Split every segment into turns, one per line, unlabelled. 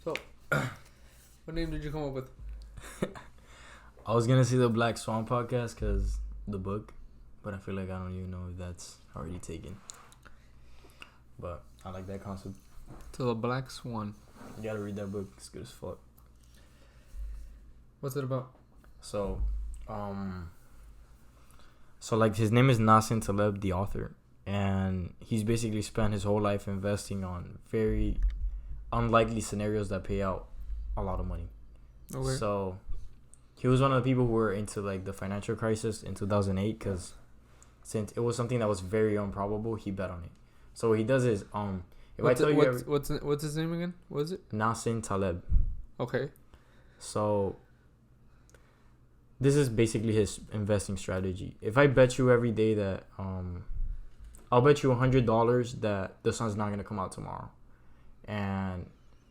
So, what name did you come up with?
I was gonna say the Black Swan podcast because the book, but I feel like I don't even know if that's already taken. But I like that concept.
To the Black Swan.
You gotta read that book. It's good as fuck.
What's it about?
So like his name is Nassim Taleb, the author, and he's basically spent his whole life investing on very unlikely scenarios that pay out a lot of money.
Okay.
So he was one of the people who were into like the financial crisis in 2008 because since it was something that was very improbable, he bet on it. So what he does is
what's his name again? What is it?
Nassim Taleb.
Okay.
So this is basically his investing strategy. If I bet you every day that I'll bet you $100 that the sun's not gonna come out tomorrow, and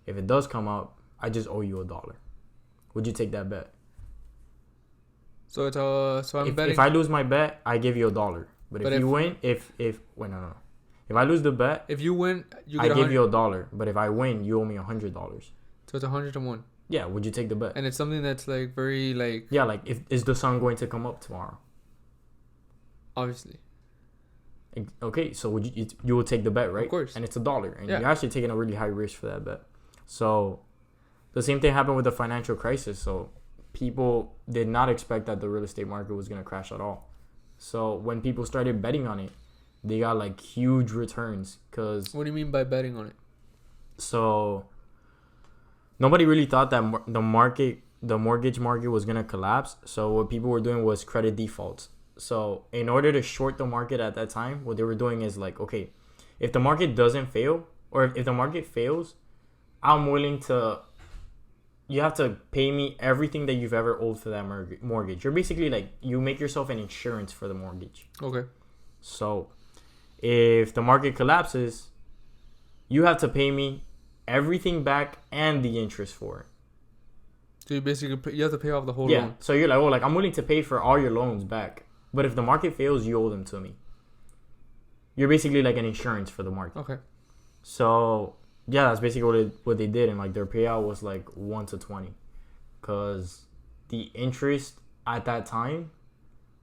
if it does come out, I just owe you $1. Would you take that bet?
So it's I'm betting.
If I lose my bet, I give you $1. But if you win, if I lose the bet,
if you win, you get
I give you $1. But if I win, you owe me $100.
So it's 100 to 1.
Yeah, would you take the bet?
And it's something that's like very like.
Yeah, like is the sun going to come up tomorrow?
Obviously.
Okay, so would you will take the bet, right?
Of course.
And it's $1, and you're actually taking a really high risk for that bet. So the same thing happened with the financial crisis. So people did not expect that the real estate market was gonna crash at all. So when people started betting on it, they got like huge returns. Cause
what do you mean by betting on it?
So nobody really thought that the mortgage market was gonna collapse. So what people were doing was credit defaults. So in order to short the market at that time, what they were doing is like, okay, if the market doesn't fail, or if the market fails, I'm willing to. You have to pay me everything that you've ever owed for that mortgage. You're basically like, you make yourself an insurance for the mortgage.
Okay.
So if the market collapses, you have to pay me everything back and the interest for it.
So you have to pay off the whole loan.
So you're like, I'm willing to pay for all your loans back. But if the market fails, you owe them to me. You're basically like an insurance for the market.
Okay.
So yeah, that's basically what they did, and like their payout was like 1 to 20, because the interest at that time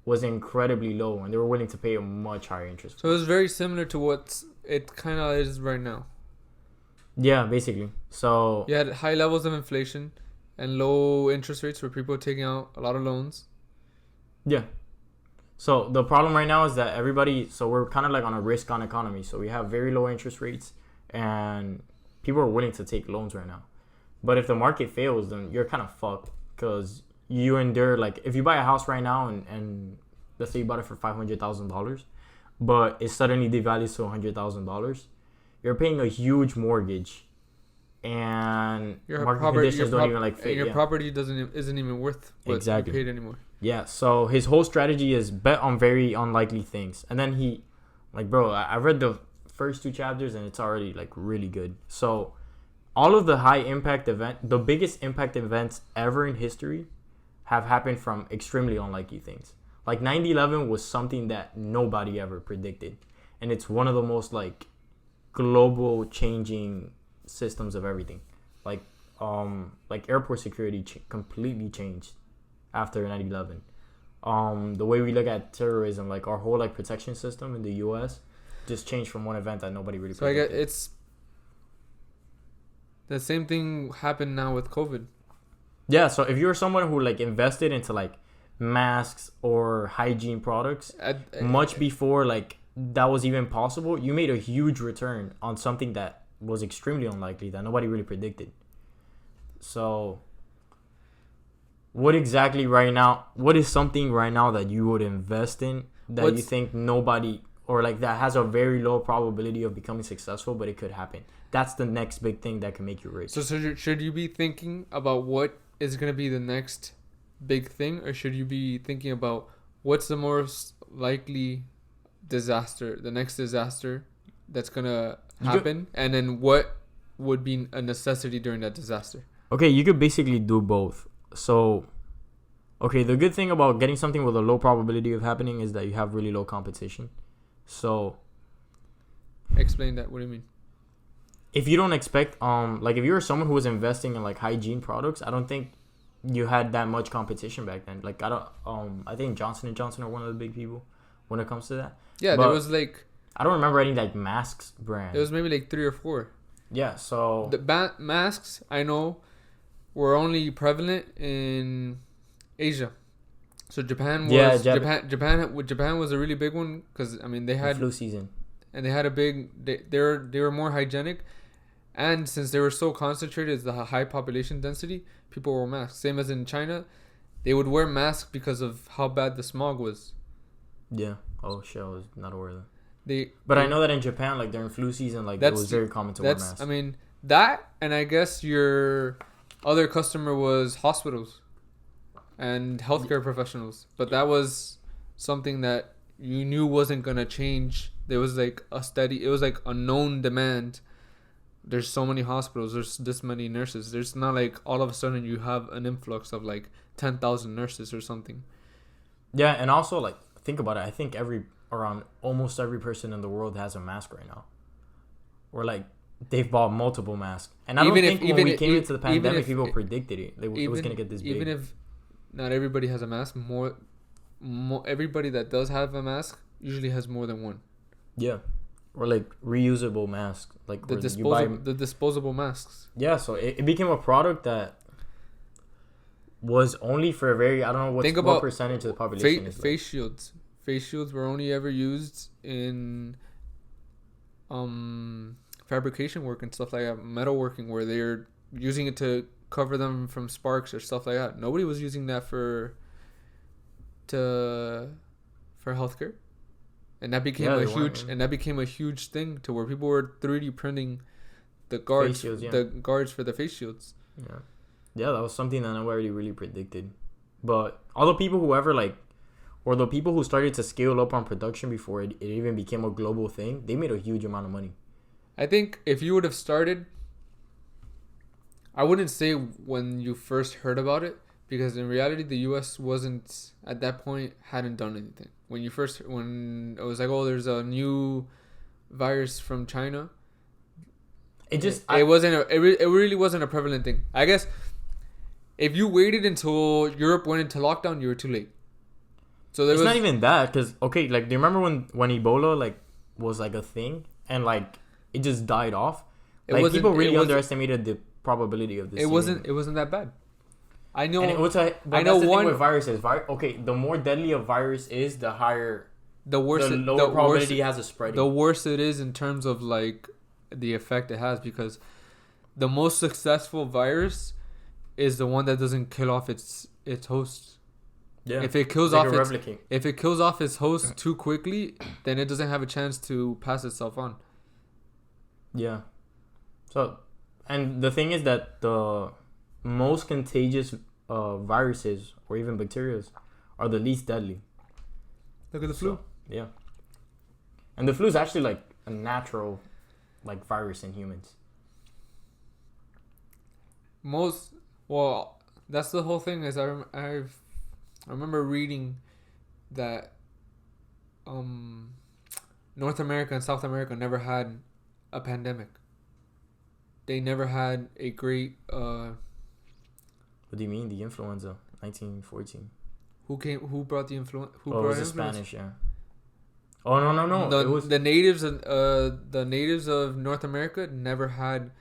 was incredibly low, and they were willing to pay a much higher interest.
So it's very similar to what it kind of is right now.
Yeah, basically. So
you had high levels of inflation and low interest rates for people taking out a lot of loans.
Yeah. So the problem right now is that we're kind of like on a risk-on economy. So we have very low interest rates, and people are willing to take loans right now. But if the market fails, then you're kind of fucked, because you endure, like, if you buy a house right now and let's say you bought it for $500,000, but it suddenly devalues to $100,000, you're paying a huge mortgage, and market conditions don't even like fit.
And your property isn't even worth what you paid anymore.
Yeah, so his whole strategy is bet on very unlikely things. And then he, like, bro, I read the first 2 chapters and it's already like really good. So all of the the biggest impact events ever in history have happened from extremely unlikely things. Like 9/11 was something that nobody ever predicted, and it's one of the most like global changing systems of everything. Like airport security completely changed after 9/11. The way we look at terrorism, like our whole like protection system in the US just changed from one event that nobody really predicted.
So I guess it's the same thing happened now with COVID.
Yeah, so if you're someone who like invested into like masks or hygiene products much before like that was even possible, you made a huge return on something that was extremely unlikely that nobody really predicted. So what is something right now that you would invest in that you think nobody, or like that has a very low probability of becoming successful, but it could happen? That's the next big thing that can make you rich.
So should you be thinking about what is going to be the next big thing, or should you be thinking about what's the most likely the next disaster that's going to happen, and then what would be a necessity during that disaster?
Okay, you could basically do both. So, okay, the good thing about getting something with a low probability of happening is that you have really low competition. So,
explain that. What do you mean?
if you don't expect like if you were someone who was investing in like hygiene products, I don't think you had that much competition back then. Like I think Johnson and Johnson are one of the big people when it comes to that.
Yeah,
But
there was like
I don't remember any like masks brand.
it was maybe like 3 or 4.
Yeah, so
The masks I know were only prevalent in Asia. So Japan was Japan was a really big one because I mean they
the
had
flu season.
and they had a big they were more hygienic, and since they were so concentrated, the high population density, people wore masks. Same as in China, they would wear masks because of how bad the smog was.
Yeah. Oh shit, I was not aware of that.
They
But I know that in Japan, like during flu season, like it was very common to wear masks.
I mean that, and I guess your other customer was hospitals and healthcare professionals, but that was something that you knew wasn't gonna change. There was like it was like a known demand. There's so many hospitals, there's this many nurses. There's not like all of a sudden you have an influx of like 10,000 nurses or something.
Yeah, and also like think about it. I think almost every person in the world has a mask right now, or like they've bought multiple masks. And I don't think when we came into the pandemic, people predicted it. It was gonna get this big.
Even if not everybody has a mask, more everybody that does have a mask usually has more than one.
Yeah, or like reusable masks, like
the disposable masks.
Yeah, so it became a product that was only for a very, I don't know what percentage of the population is.
Face shields. Face shields were only ever used in fabrication work and stuff like that, metalworking, where they're using it to cover them from sparks or stuff like that. Nobody was using that for healthcare, and that became a huge thing to where people were 3D printing the guards, the guards for the face shields.
Yeah, that was something that nobody really predicted. But all the people the people who started to scale up on production before it even became a global thing, they made a huge amount of money.
I think if you would have started, I wouldn't say when you first heard about it, because in reality the US wasn't at that point, hadn't done anything. When it was like, oh, there's a new virus from China, it really wasn't a prevalent thing. I guess if you waited until Europe went into lockdown, you were too late. So it's
not even that, because okay, like do you remember when Ebola like was like a thing and like it just died off? Like people really underestimated the probability of this.
It wasn't that bad. I know.
And I know the thing with viruses. Okay, the more deadly a virus is, the higher, the lower probability has of spreading.
The worse it is in terms of like the effect it has, because the most successful virus is the one that doesn't kill off its host. Yeah. If it kills off its host too quickly, then it doesn't have a chance to pass itself on.
Yeah. So, and the thing is that the most contagious viruses or even bacteria are the least deadly.
Look at the flu.
Yeah. And the flu is actually like a natural like virus in humans.
That's the whole thing. Is I remember reading that North America and South America never had a pandemic. They never had a great
what do you mean? The influenza, 1914.
Who brought the influenza?
It was the Spanish, yeah. Oh no!
It was the natives and the natives of North America never had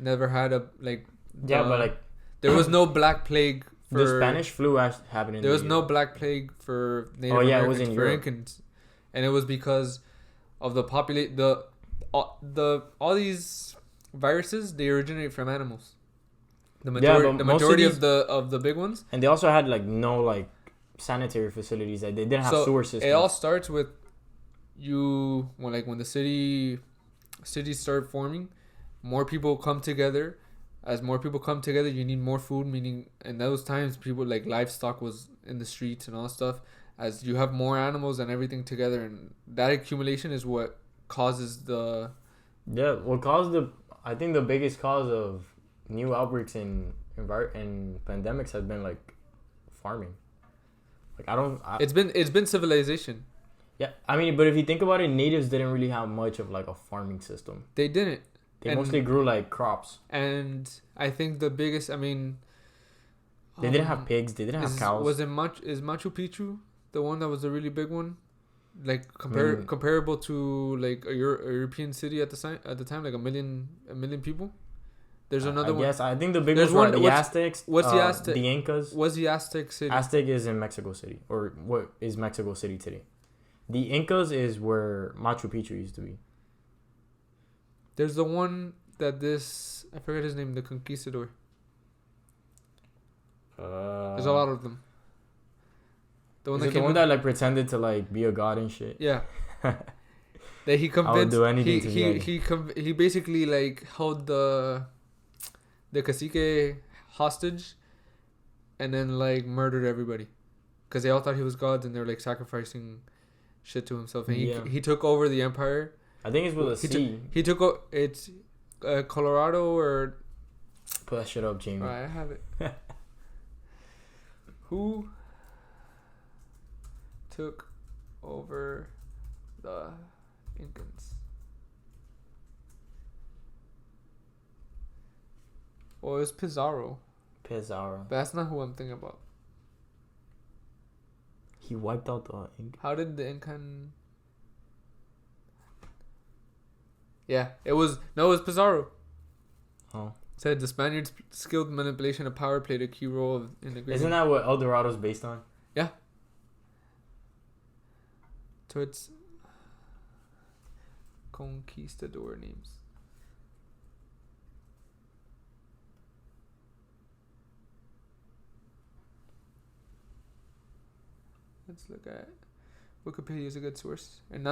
a like.
Yeah, but like
there was no Black Plague.
The Spanish flu happened in.
There was no Black Plague for Native Americans, it was in Europe. Incans, and it was because of the all these viruses, they originate from animals. The majority of the big ones. And
they also had like no like sanitary facilities. They didn't have sewer systems.
It all starts with when the cities start forming, more people come together. As more people come together, you need more food. Meaning, in those times, people like livestock was in the streets and all stuff. As you have more animals and everything together, and that accumulation is what causes the. Yeah,
I think the biggest cause of new outbreaks in pandemics has been like farming. Like
it's been civilization.
Yeah, I mean, but if you think about it, natives didn't really have much of like a farming system.
They didn't.
They mostly grew like crops.
And I think the biggest, I mean,
they didn't have pigs. They didn't have cows.
Is Machu Picchu the one that was a really big one? Like comparable to like a European city at the time, like a million people. There's another one.
Yes, I think the big ones were the Aztecs.
What's the Aztec?
The Incas.
What's the Aztec city?
Aztec is in Mexico City, or what is Mexico City today. The Incas is where Machu Picchu used to be.
There's the one that I forget his name, the Conquistador. There's a lot of them. The one that
like pretended to like be a god and shit.
Yeah. That he convinced. I would do anything to be he basically like held the cacique hostage, and then like murdered everybody, because they all thought he was God, and they were like sacrificing shit to himself, and he took over the empire.
I think it's with a C.
He took it's Colorado or.
Put that shit up, Jamie.
Right, I have it. Who took over the Incans? Well, it was Pizarro. But that's not who I'm thinking about.
He wiped out the Inca.
How did the Incan... Yeah, it was Pizarro.
Oh.
Said the Spaniards' skilled manipulation of power played a key role in the...
Isn't that what El Dorado's based on?
Yeah. So it's conquistador names. Let's look at Wikipedia is a good source. And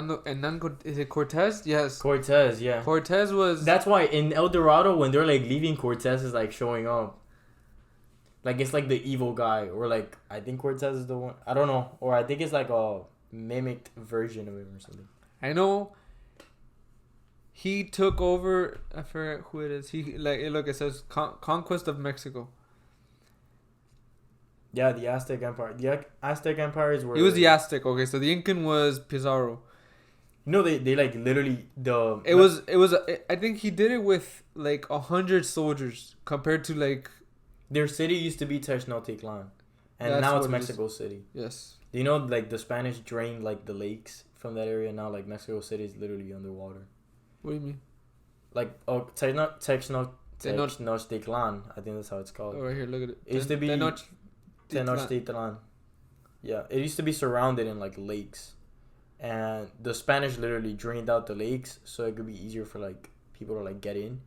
is it Cortez? Yes.
Cortez, yeah.
Cortez was...
That's why in El Dorado, when they're like leaving, Cortez is like showing up. Like it's like the evil guy, or like I think Cortez is the one. I don't know, or I think it's like a mimicked version of him or something.
I know. He took over. I forget who it is. It says conquest of Mexico.
Yeah, the Aztec Empire. The Aztec Empire is where...
He was the Aztec. Okay, so the Incan was Pizarro.
No, they like literally the...
It was. I think he did it with like 100 soldiers compared to like...
Their city used to be Tenochtitlan, and now it's Mexico City.
Yes.
Do you know like the Spanish drained like the lakes from that area? Now like Mexico City is literally underwater.
What do you mean?
Like Tenochtitlan, I think that's how it's called.
Oh, right here, look at it.
It used to be Tenochtitlan. Yeah, it used to be surrounded in like lakes, and the Spanish literally drained out the lakes so it could be easier for like people to like get in.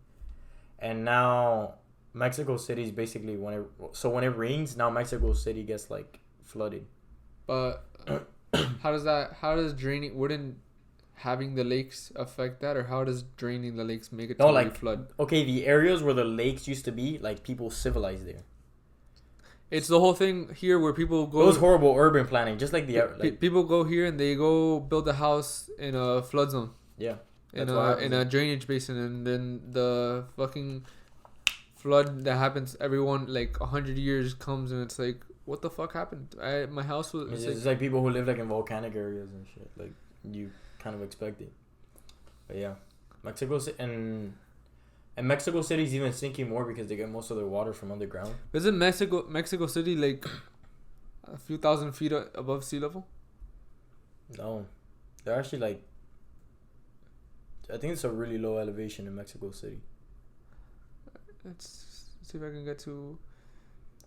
And now Mexico City is basically when it rains, now Mexico City gets like flooded.
But how does draining, wouldn't having the lakes affect that, or how does draining the lakes make it flood?
Okay, the areas where the lakes used to be, like people civilized there.
It's the whole thing here where people go.
It was horrible urban planning, just like
people go here and they go build a house in a flood zone.
Yeah.
In a drainage basin, and then the fucking flood that happens every 100 years comes, and it's like, what the fuck happened? My house was...
It's like people who live like in volcanic areas and shit. Like, you kind of expect it. But yeah. Mexico City's even sinking more because they get most of their water from underground.
Isn't Mexico City like a few thousand feet above sea level?
No. They're actually like... I think it's a really low elevation in Mexico City.
Let's see if I can get to...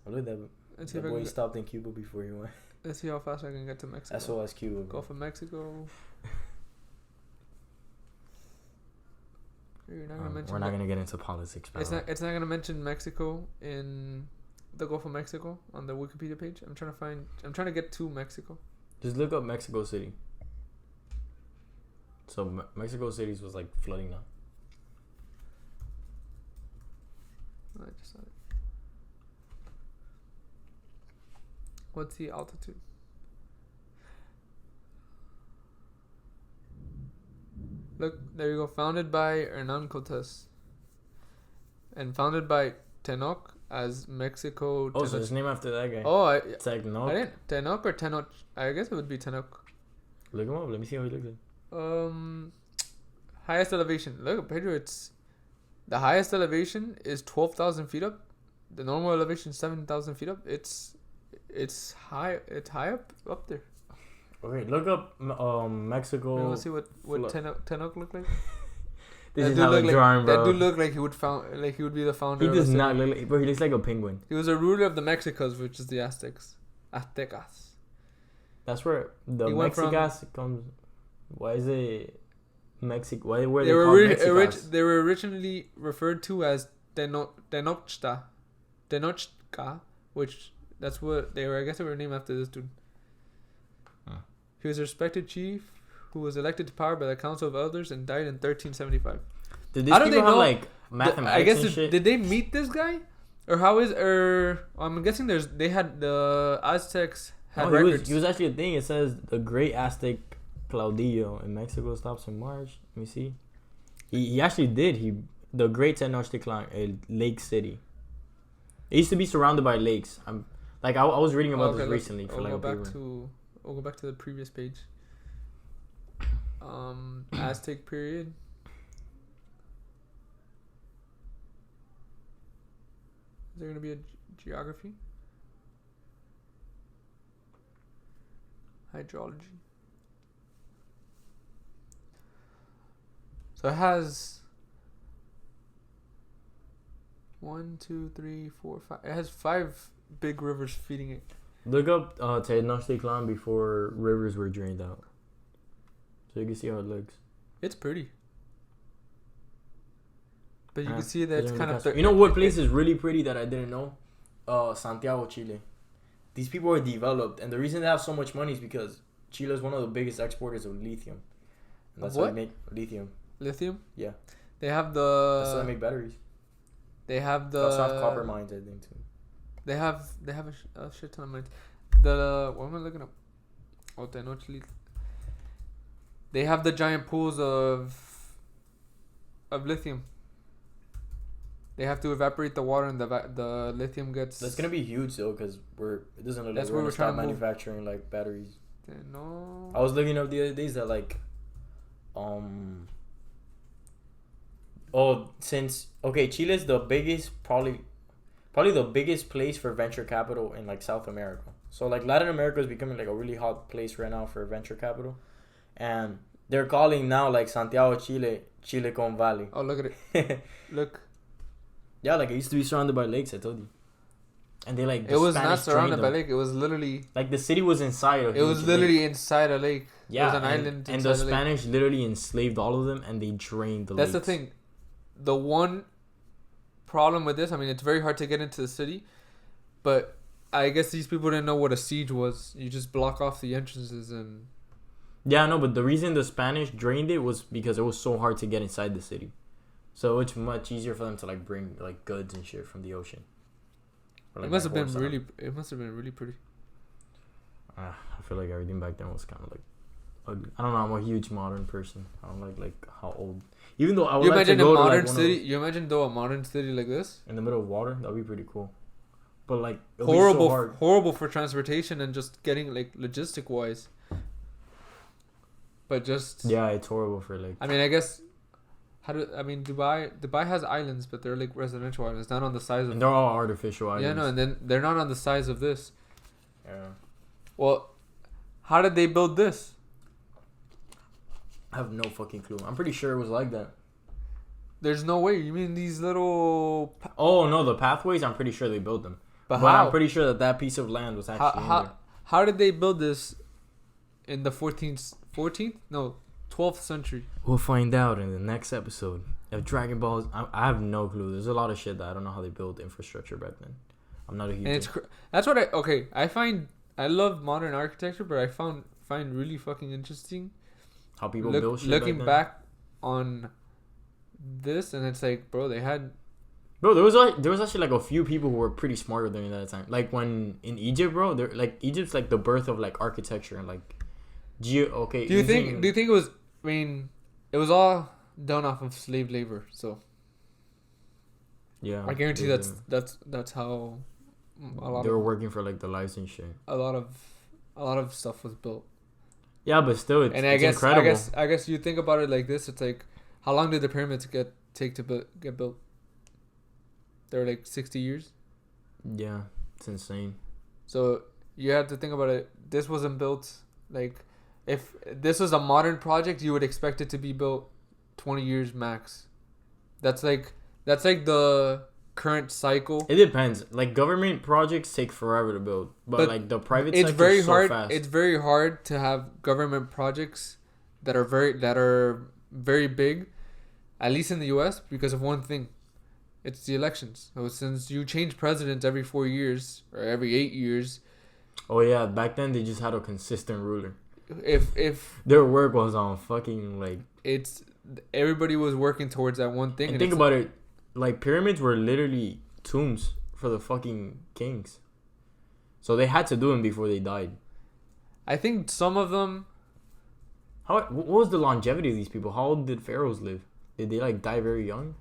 Oh, look at that. That boy stopped in Cuba before he went.
Let's see how fast I can get to Mexico.
SOS Cuba.
Gulf of Mexico. We're
not gonna get into politics, bro.
It's not gonna mention Mexico in the Gulf of Mexico on the Wikipedia page. I'm trying to get to Mexico.
Just look up Mexico City. So Mexico City was like flooding now.
I just saw it. What's the altitude? Look, there you go. Founded by Hernan Cortés. And founded by Tenoch as Mexico.
Oh, so it's named after that guy.
Oh,
Tenoch.
I didn't. Tenoch or Tenoch? I guess it would be Tenoch.
Look him up. Let me see how he looks like.
Highest elevation. Look at Pedro. It's The highest elevation is 12,000 feet up. The normal elevation is 7,000 feet up. It's high. It's high up there.
Okay, look up Mexico.
Wait, let's see what Tenoch look like.
This is how a drawing, bro.
That dude look like he would be the founder.
He does not look like, bro. He looks like a penguin.
He was a ruler of the Mexicas, which is the Aztecas.
That's where the Mexicas comes. Why is it Mexico? Why were they called Mexicas?
They were originally referred to as Tenochca, which that's what they were. I guess they were named after this dude. Huh. He was a respected chief who was elected to power by the Council of Elders and died in 1375.
Did these people have like mathematics
I guess
and shit?
Did they meet this guy, I'm guessing they had the Aztecs had records.
He was actually a thing. It says the Great Aztec Claudio in Mexico stops in March. Let me see. He actually did. The Great Tenochtitlan, Lake City. It used to be surrounded by lakes. I was reading about this recently for like a paper.
We'll go back to the previous page. Aztec period. Is there going to be a geography? Hydrology. So it has 1, 2, 3, 4, 5. It has 5 big rivers feeding it.
Look up Tenochtitlan before rivers were drained out, so you can see how it looks.
It's pretty, but you can see that it's kind of.
You know what place is really pretty that I didn't know? Santiago, Chile. These people are developed, and the reason they have so much money is because Chile is one of the biggest exporters of lithium. And that's
what?
How they make lithium.
Lithium?
Yeah.
They have
That's how they make batteries.
They have
They also have copper mines, I think, too.
They have a shit ton of mines. What am I looking up? Oh, Tenochtitlan. They have the giant pools of lithium. They have to evaporate the water, and the lithium gets.
That's gonna be huge though, because it doesn't look like
we're
gonna start manufacturing like batteries.
No.
I was looking up the other days that Chile is the biggest, probably the biggest place for venture capital in like South America. So like Latin America is becoming like a really hot place right now for venture capital, and they're calling now like Santiago, Chile, Silicon Valley.
Oh, look at it! Look.
Yeah, like it used to be surrounded by lakes. I told you, and they like.
It was not surrounded by lake. It was literally
like the city was inside of.
It was literally inside a lake.
Yeah,
it was an island.
And the Spanish literally enslaved all of them, and they drained the.
That's
lakes.
the thing. The one problem with this, I mean, it's very hard to get into the city, but I guess these people didn't know what a siege was. You just block off the entrances and.
Yeah, no, but the reason the Spanish drained it was because it was so hard to get inside the city. So it's much easier for them to like bring like goods and shit from the ocean. Or, like,
it must have been really. It must have been really pretty.
I feel like everything back then was kind of like ugly. I don't know. I'm a huge modern person. I don't like how old. Even though I would like to go to like
You imagine though a modern city like this
in the middle of water. That'd be pretty cool. But like
horrible for transportation and just getting like logistic wise. But just
yeah, it's horrible for like.
I mean, I guess. Dubai has islands, but they're like residential islands, not on the size of.
And they're all artificial islands.
Yeah, no, and then they're not on the size of this.
Yeah.
Well, how did they build this?
I have no fucking clue. I'm pretty sure it was like that.
There's no way. You mean these little?
Oh no, the pathways. I'm pretty sure they built them. But how? I'm pretty sure that piece of land was actually in there.
How did they build this in the 14th? No. 12th century.
We'll find out in the next episode. If Dragon Balls, I have no clue. There's a lot of shit that I don't know how they built infrastructure back then. I'm not a huge.
And that's what I love modern architecture, but I find really fucking interesting
how people build shit.
Looking back on this, and it's like, bro, they had.
Bro, there was actually like a few people who were pretty smarter than me at that time. Like when in Egypt, bro, they're like Egypt's like the birth of like architecture and like. Do you think it was? I mean, it was all done off of slave labor, so. Yeah.
I guarantee that's how.
They were working for like the lives and shit.
A lot of stuff was built.
Yeah, but still, it's incredible.
I guess you think about it like this. It's like, how long did the pyramids take to get built? They're like 60 years.
Yeah, it's insane.
So you have to think about it. This wasn't built like, if this was a modern project, you would expect it to be built 20 years max. That's like the current cycle.
It depends. Like government projects take forever to build, but like the private
it's
sector
very
is so
hard.
fast.
It's very hard to have government projects that are very big, at least in the U.S. because of one thing. It's the elections. So since you change presidents every 4 years or every 8 years.
Oh yeah, back then they just had a consistent ruler.
If
their work was on fucking like,
it's everybody was working towards that one thing.
And think about it, like pyramids were literally tombs for the fucking kings, so they had to do them before they died.
I think some of them.
What was the longevity of these people? How old did pharaohs live? Did they like die very young?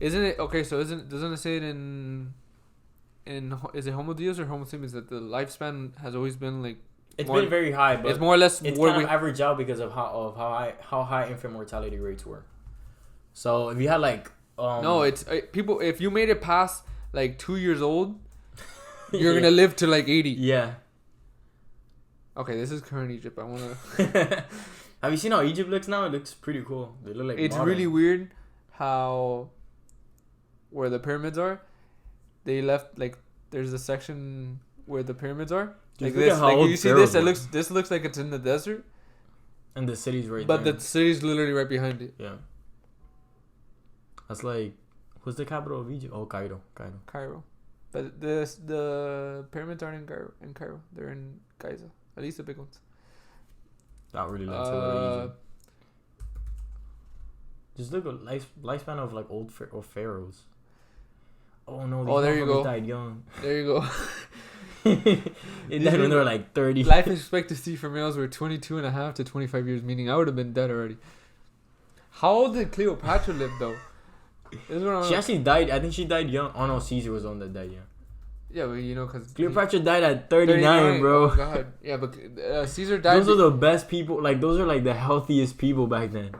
Isn't it okay? So doesn't it say it in is it Homo Deus or Homo sapiens that the lifespan has always been like.
It's been very high, but
it's more or less.
It's kind of averaged out because of how high infant mortality rates were. So if you had like
no, it's people. If you made it past like 2 years old, you're gonna live to like 80.
Yeah.
Okay, this is current Egypt. I wanna.
Have you seen how Egypt looks now? It looks pretty cool. They look like.
It's
modern.
really weird how where the pyramids are. They left like there's a section where the pyramids are. Like this, like you see this. This looks like it's in the desert,
and the city's right
there. But the city's literally right behind it.
Yeah, that's like, what's the capital of Egypt? Oh, Cairo.
But the pyramids aren't in Cairo. They're in Giza. At least the big ones.
That really looks Egypt. Just look at lifespan of like old pharaohs. Oh no!
Oh, there you go.
Died young.
There you go.
It died when they were like 30.
Life expectancy for males were 22.5 to 25 years, meaning I would have been dead already. How old did Cleopatra live though?
She actually died. I think she died young. Oh no, Caesar was on that died young.
Yeah, but you know, because
Cleopatra died at 39, bro.
Oh god. Yeah, but Caesar died.
Those are the best people. Like those are like the healthiest people back then.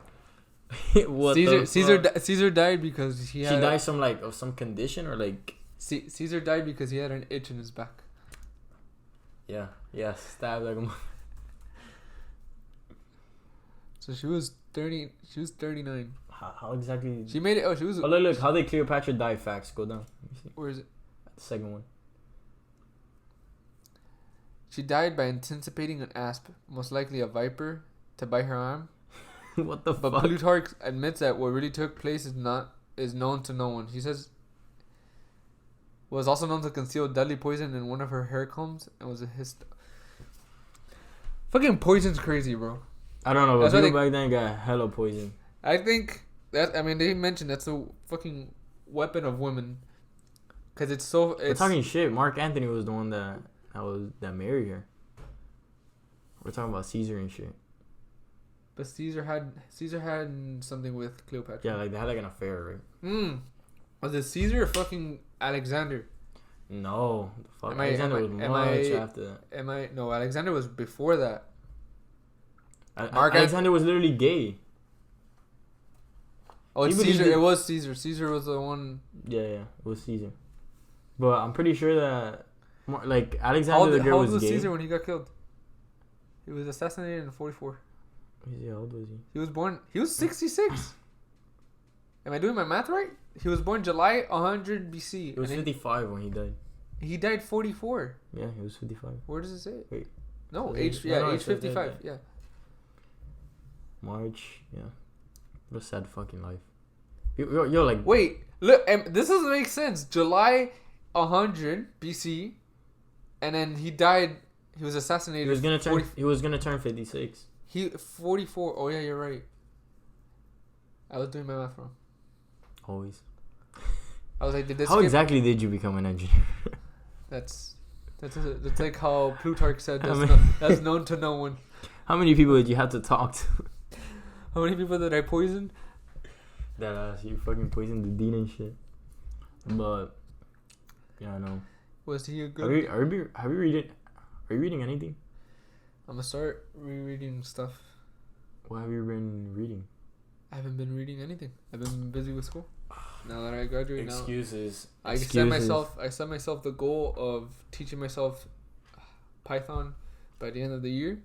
Caesar died because he had.
She died of some condition or like.
Caesar died because he had an itch in his back.
Yeah, stabbed like a.
So she was 30. She was 39.
How exactly?
She made it. Oh, she was.
Oh look! How did Cleopatra die? Facts. Go down. Let me see.
Where is it?
The second one.
She died by anticipating an asp, most likely a viper, to bite her arm.
What the
fuck? But Plutarch admits that what really took place is known to no one. He says was also known to conceal deadly poison in one of her hair combs and was a fucking poison's crazy, bro.
I don't know, but people back then got hella poison. I
think that they mentioned that's a fucking weapon of women, cause it's so.
We're talking shit. Mark Antony was the one that married her. We're talking about Caesar and shit.
But Caesar had something with Cleopatra.
Yeah, like they had like an affair, right?
Was it Caesar or fucking Alexander?
No, Alexander was much after that.
No, Alexander was before that.
Alexander was literally gay.
Oh, it's Caesar. It was Caesar. Caesar was the one.
Yeah, it was Caesar. But I'm pretty sure that like Alexander the Great was gay. How old was
Caesar when he got killed? He was assassinated in 44.
How old was he?
He was born. He was 66. Am I doing my math right? He was born July 100 BC.
He was 55 when he died.
He died 44.
Yeah, he was 55.
Where does it say?
Wait.
No, age 55. Yeah.
March. Yeah. What a sad fucking life. You're like.
Wait. Look. This doesn't make sense. July 100 BC, and then he died. He was assassinated.
He was gonna turn 56.
44. Oh yeah, you're right. I was doing my math wrong.
Always.
I was like,
how exactly did you become an engineer?
That's like how Plutarch said. That's known to no one.
How many people did you have to talk to?
How many people did I poison?
That you fucking poisoned the dean and shit. But yeah, I know.
Was he a good?
Are you reading anything?
I'm gonna start rereading stuff.
What have you been reading?
I haven't been reading anything. I've been busy with school. Now that I graduate,
Excuses.
I set myself the goal of teaching myself Python by the end of the year.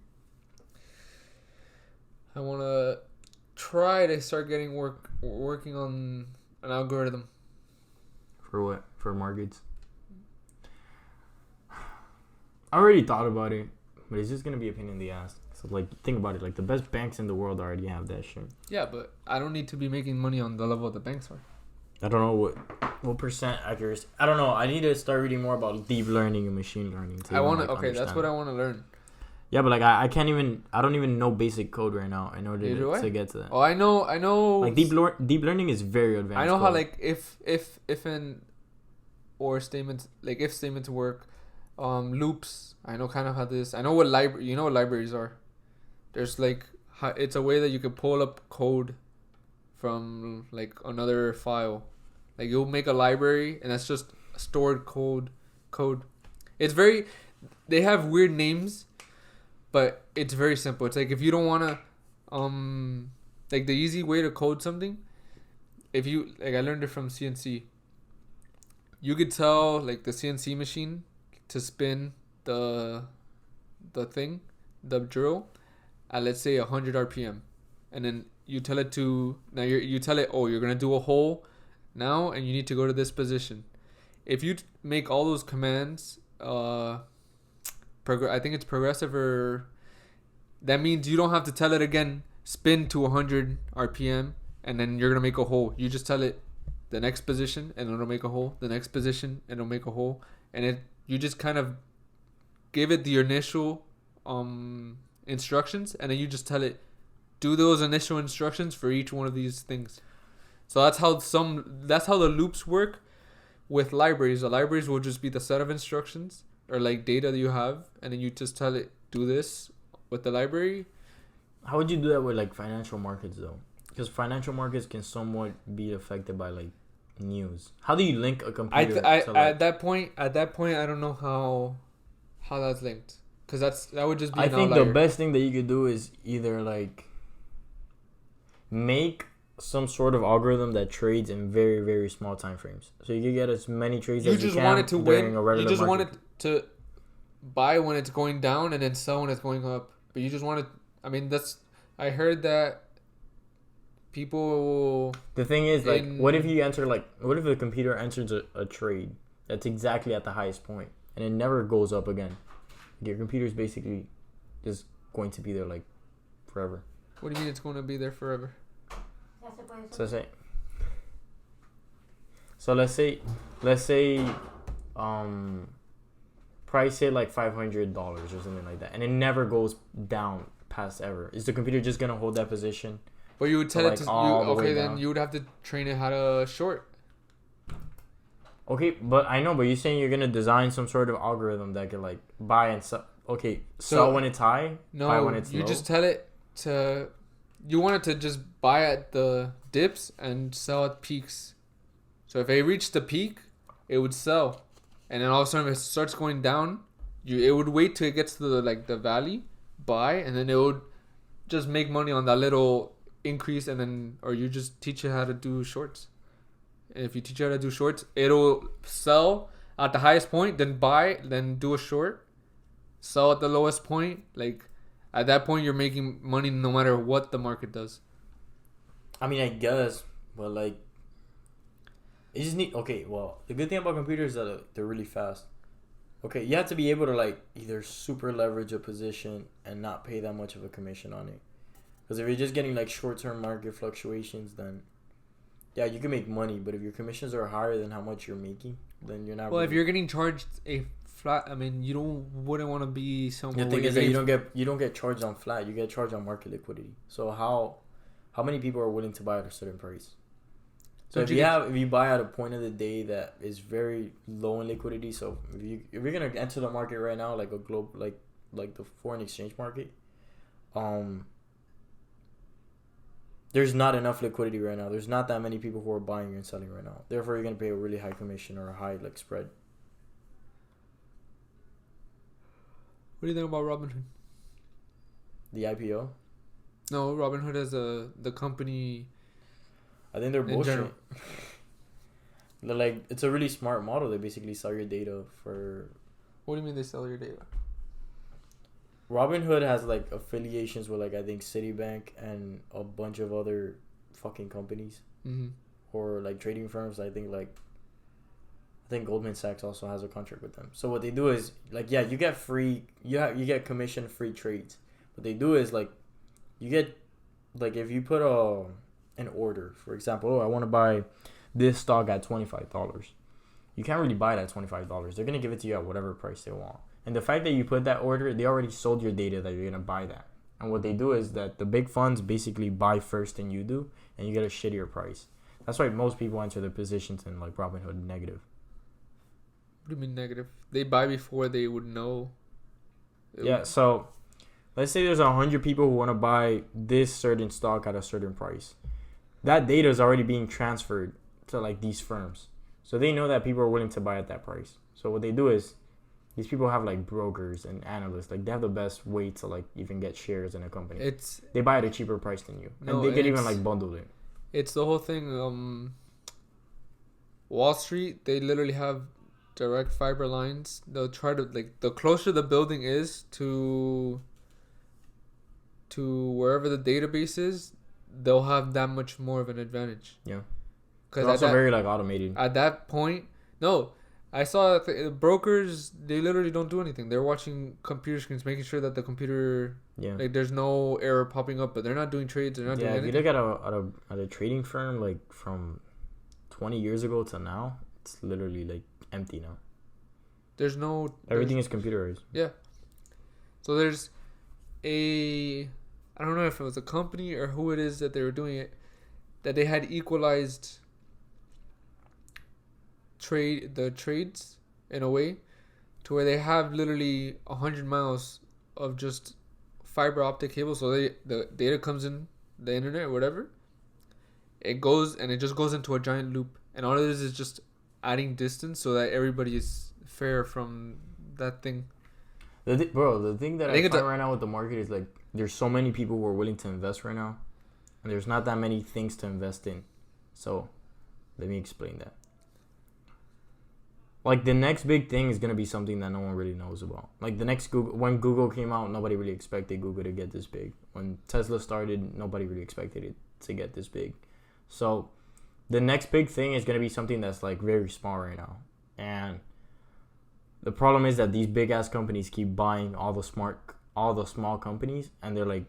I want to try to start working on an algorithm.
For what? For markets? I already thought about it, but it's just gonna be a pain in the ass. So like, think about it. Like the best banks in the world already have that shit.
Yeah, but I don't need to be making money on the level the banks are.
I don't know what percent accuracy. I don't know. I need to start reading more about deep learning and machine learning.
I want to. Okay, that's what I want to learn.
Yeah, but like I can't even. I don't even know basic code right now in order to get to that.
Oh, I know.
Like deep learning is very advanced.
I know how like if and or statements, like if statements work, loops. I know kind of how this. I know what what libraries are. There's like it's a way that you can pull up code from like another file. Like you'll make a library and that's just stored code. It's very. They have weird names. But it's very simple. It's like if you don't want to, like the easy way to code something, if you, like I learned it from CNC. You could tell like the CNC machine to spin the drill at let's say 100 RPM. And then you tell it you tell it, oh, you're going to do a hole now and you need to go to this position. If you make all those commands, I think it's progressive, or that means you don't have to tell it again, spin to 100 RPM, and then you're going to make a hole. You just tell it the next position, and it'll make a hole, the next position, and it'll make a hole. And you just kind of give it the initial instructions, and then you just tell it, do those initial instructions for each one of these things. So that's how the loops work with libraries. The libraries will just be the set of instructions or like data that you have, and then you just tell it, do this with the library.
How would you do that with like financial markets though? Because financial markets can somewhat be affected by like news. How do you link a computer?
At that point, I don't know how that's linked, because that would just be. I think
the best thing that you could do is either like make some sort of algorithm that trades in very, very small time frames, so you can get as many trades as you can. You just want it to win. You just want it to buy when it's going down and then sell when it's going up. But you just want to. I mean, I heard that people. The thing is, like, what if the computer enters a trade that's exactly at the highest point and it never goes up again? Your computer's basically just going to be there like forever.
What do you mean it's going to be there forever?
So let's say price hit like $500 or something like that, and it never goes down past ever. Is the computer just gonna hold that position?
But you would tell it to okay, then you would have to train it how to short.
Okay, but you're saying you're gonna design some sort of algorithm that can like buy and sell. Okay, sell when it's high, buy when it's low.
You just tell it to. You want it to just buy at the dips and sell at peaks. So if it reached the peak, it would sell, and then all of a sudden if it starts going down, it would wait till it gets to the valley, buy, and then it would just make money on that little increase, and then or you just teach it how to do shorts. And if you teach it how to do shorts, it'll sell at the highest point, then buy, then do a short, sell at the lowest point. Like at that point, you're making money no matter what the market does.
I mean, I guess, but like, you just need. Okay, well, the good thing about computers is that they're really fast. Okay, you have to be able to like either super leverage a position and not pay that much of a commission on it. Because if you're just getting like short-term market fluctuations, then yeah, you can make money. But if your commissions are higher than how much you're making, then you're not.
Well, if you're getting charged a flat, I mean, wouldn't want to be someone.
The thing is that you don't get charged on flat. You get charged on market liquidity. So how many people are willing to buy at a certain price? So if you buy at a point of the day that is very low in liquidity, so if you're gonna enter the market right now, like a globe, like the foreign exchange market, there's not enough liquidity right now. There's not that many people who are buying and selling right now. Therefore, you're gonna pay a really high commission or a high like spread.
What do you think about Robinhood?
The IPO?
No, Robinhood as the company
I think they're
In
bullshit.
general.
They're like, it's a really smart model. They basically sell your data for.
What do you mean they sell your data?
Robinhood has like affiliations with like I think Citibank and a bunch of other fucking companies or like trading firms. I think Goldman Sachs also has a contract with them. So what they do is like you get free you get commission free trades. What they do is like you get like if you put an order, for example, I want to buy this stock at $25. You can't really buy it at $25. They're gonna give it to you at whatever price they want. And the fact that you put that order, they already sold your data that you're gonna buy that. And what they do is that the big funds basically buy first than you do, and you get a shittier price. That's why most people enter their positions in like Robinhood negative.
What do you mean negative? They buy before they would know.
Yeah, so let's say there's 100 people who want to buy this certain stock at a certain price. That data is already being transferred to like these firms. So they know that people are willing to buy at that price. So what they do is these people have like brokers and analysts. Like they have the best way to like even get shares in a company. They buy at a cheaper price than you. And they get even like bundled in.
It's the whole thing. Wall Street, they literally have direct fiber lines. They'll try to like the closer the building is to wherever the database is, they'll have that much more of an advantage.
Yeah, because it's also very like automated.
At that point, no, I saw brokers. They literally don't do anything. They're watching computer screens, making sure that the computer, like there's no error popping up. But they're not doing trades. They're not doing anything.
If you look at a trading firm like from 20 years ago to now, it's literally like empty now. Everything is computerized.
Yeah. So there's I don't know if it was a company or who it is that they were doing it, that they had equalized the trades in a way to where they have literally 100 miles of just fiber optic cable. So the data comes in the internet or whatever. It goes and it just goes into a giant loop. And all it is just adding distance so that everybody is fair from that thing.
The thing that I find right now with the market is like there's so many people who are willing to invest right now, and there's not that many things to invest in. So let me explain that. Like the next big thing is gonna be something that no one really knows about. Like the next Google, when Google came out, nobody really expected Google to get this big. When Tesla started, nobody really expected it to get this big. So the next big thing is gonna be something that's like very small right now, and the problem is that these big ass companies keep buying all the small companies, and they're like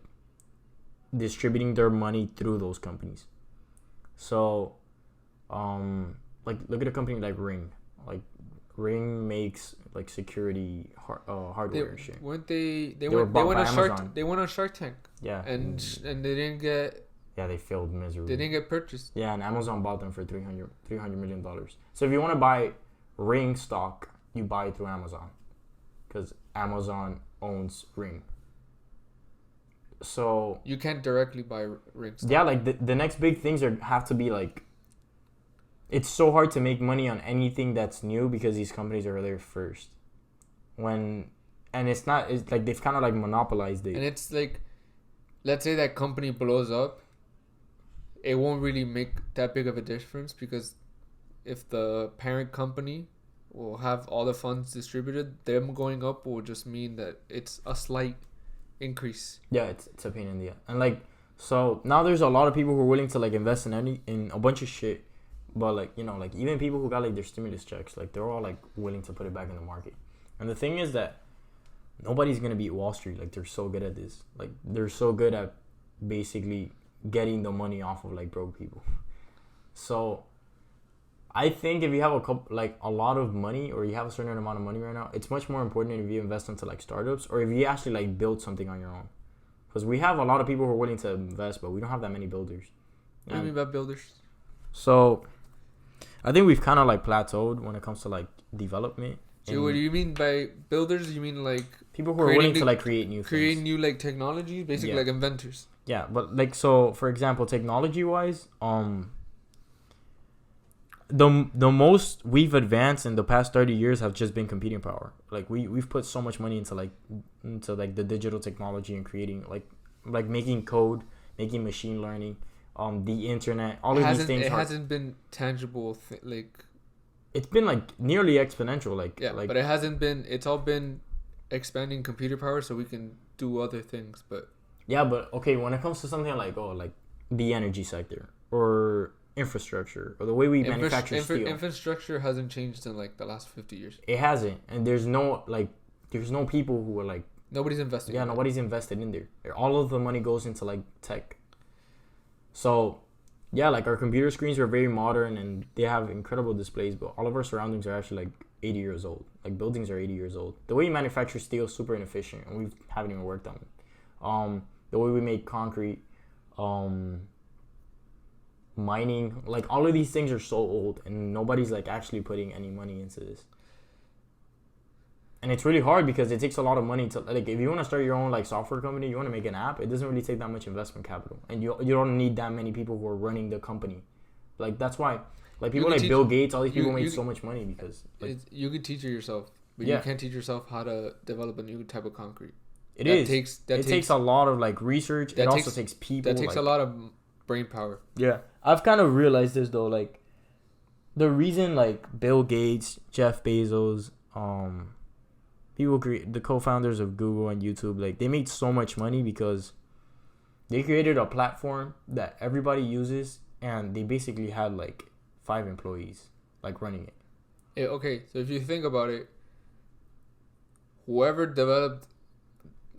distributing their money through those companies. So, like look at a company like Ring. Like Ring makes like security hardware and shit.
They went on Shark Tank.
Yeah,
and they didn't get.
Yeah, they failed miserably.
They didn't get purchased.
Yeah, and Amazon bought them for $300 million. So if you want to buy Ring stock, you buy it through Amazon, because Amazon owns Ring. So
you can't directly buy Ring stock.
Yeah, like the next big things have to be like, it's so hard to make money on anything that's new because these companies are there first. And it's like they've kind of like monopolized it.
And it's like, let's say that company blows up, it won't really make that big of a difference, because if the parent company will have all the funds distributed, them going up will just mean that it's a slight increase.
Yeah, it's a pain in the ass. And like, so now there's a lot of people who are willing to like invest in a bunch of shit, but like, you know, like even people who got like their stimulus checks, like they're all like willing to put it back in the market. And the thing is that nobody's gonna beat Wall Street. Like they're so good at this. Like they're so good at basically getting the money off of like broke people. So I think if you have a lot of money, or you have a certain amount of money right now, it's much more important if you invest into like startups, or if you actually like build something on your own. Because we have a lot of people who are willing to invest, but we don't have that many builders.
What do you mean by builders?
So I think we've kind of like plateaued when it comes to like development.
So what do you mean by builders? You mean like
people who are willing to like create new
like technology, basically like inventors.
Yeah, but like, so for example, technology wise, the most we've advanced in the past 30 years have just been computing power. Like we've put so much money into the digital technology and creating like making code, making machine learning, the internet, all of these things.
It hasn't been tangible, like.
It's been like nearly exponential, like
yeah,
like.
But it hasn't been. It's all been expanding computer power so we can do other things, but.
Yeah, but okay, when it comes to something like like the energy sector or infrastructure or the way we manufacture steel,
infrastructure hasn't changed in like the last 50 years.
It hasn't, and there's no people who are like.
Nobody's investing.
Yeah, nobody's invested in there. All of the money goes into like tech. So, yeah, like our computer screens are very modern and they have incredible displays, but all of our surroundings are actually like 80 years old. Like buildings are 80 years old. The way we manufacture steel is super inefficient, and we haven't even worked on it. The way we make concrete, mining, like all of these things are so old, and nobody's like actually putting any money into this. And it's really hard because it takes a lot of money to, like, if you want to start your own like software company, you want to make an app, it doesn't really take that much investment capital, and you don't need that many people who are running the company. Like that's why, like people like Bill Gates, all these people made so much money because like,
you could teach it yourself, but you can't teach yourself how to develop a new type of concrete.
It takes a lot of like research. It also takes people.
That takes a lot of brain power.
Yeah, I've kind of realized this though. Like the reason like Bill Gates, Jeff Bezos, the co-founders of Google and YouTube, like they made so much money because they created a platform that everybody uses, and they basically had like 5 employees like running it.
Okay, so if you think about it, whoever developed,